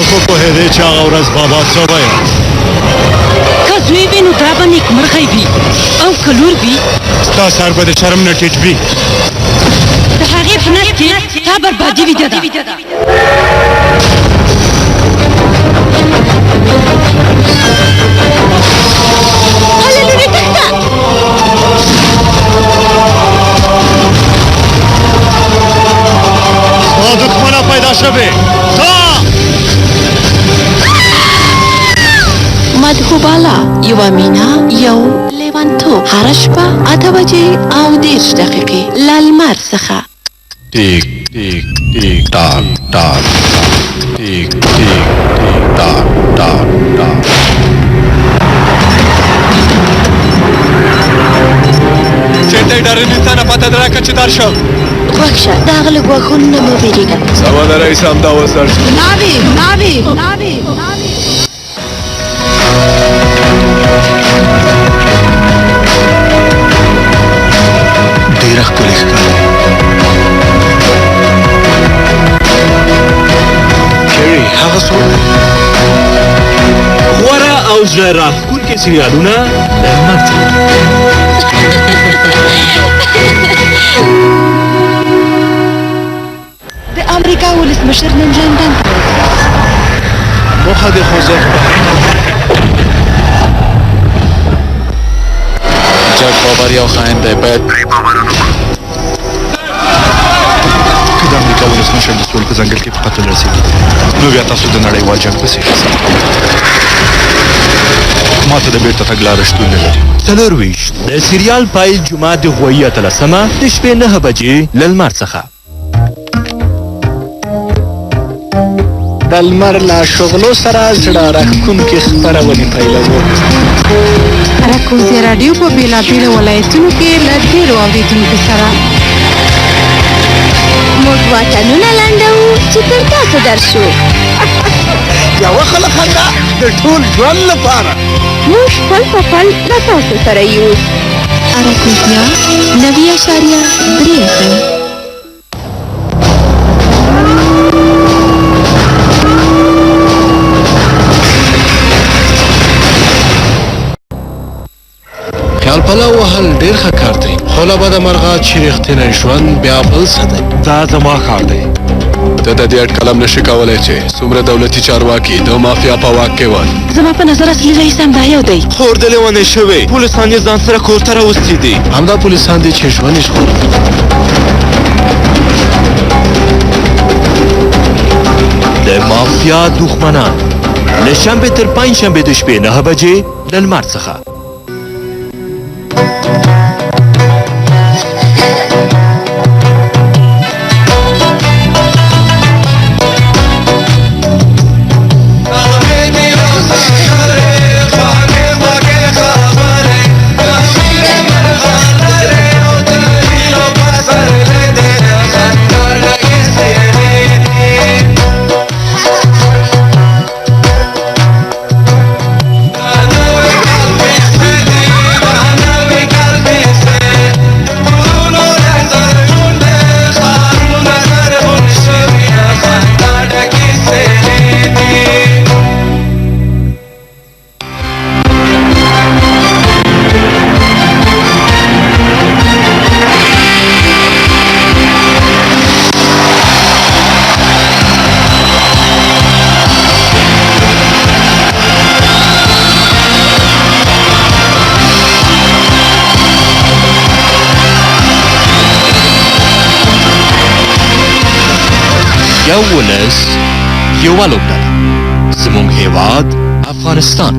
خو پوهېدې چې هغه ورځ بابا څه ویل؟ که زوی وي نو دا به نیکمرغی وي او که لور وي ستا سر به د شرم نه ټیټ وي. د هغې په نس کې تا بربادي ویده ده. ستا دښمنه پیدا شوې. مدهوباله یوه مینا یو لیوانتوب هره شپه 8 بجې او 10 دقیقې له لمر څخه. ټیک ټیک ټیک ټاک ټاک ټیک ټیک ټیک ټاک ټاک ټاک. چېرته یې ډارېدې؟ تا نه پته ده راکړه چې دار شم. غوږ شه د هغه له ګواښونو نه مه وېرېږه. سبا د رئیس همدا وسر شو. ناوې ډېره ښکلې ښکاري. کیري هغه څوک دی؟ غوره او زړه راښکونکي سریالونه د لمر څخه. د امریکا ولسمشر نن لندن ته موخه د خوځښت جګ بابر یو خاین دی، باید پرې باور ونه کړو. که د امریکا ولسمشر د سول په ځنګل کې په قتل رسېږي نو بیا تاسو د نړیوال جنګ پسې شئ. ما ته د بېرته تګ لاره شتون نه لري. 24 د سریال پیل جمعه د غویي 13 د شپې 9 بجې له لمر څخه. د لمر له شغلو سره زړه راښکونکې خپرونې پیلوو. راکوزي راډیو په بېلابېلو ولایتونو کې له ډېرو اورېدونکو سره موږ واټنونه لنډوو چې تر تاسو درشو. یوه خله خندا د ټول ژوند لپاره. موږ پل په پل له تاسو سره یو. اراکوزیا 90.3 FM. خیال پلاو وهل ډېر ښه کار دی، خو له بده مرغه چې رښتینی ژوند بیا بل څه دی. دا زما ښار دی. ته د دې اټکلم نشي کولی چې څومره دولتي چارواکي د مافیا په واک کې ول. زما په نظر اصلي رئیس همدا یو دی. خور د لیونی شوې پولیسان یې ځان سره کور ته راوستي دي. همدا پولیسان دي چې ژوند یې ژغوري. د مافیا دښمنان له شنبې تر پنجشنبې د شپې 9 بجې له لمر څخه. یو ولس یوه لوبډله زمونږ هیواد افغانستان.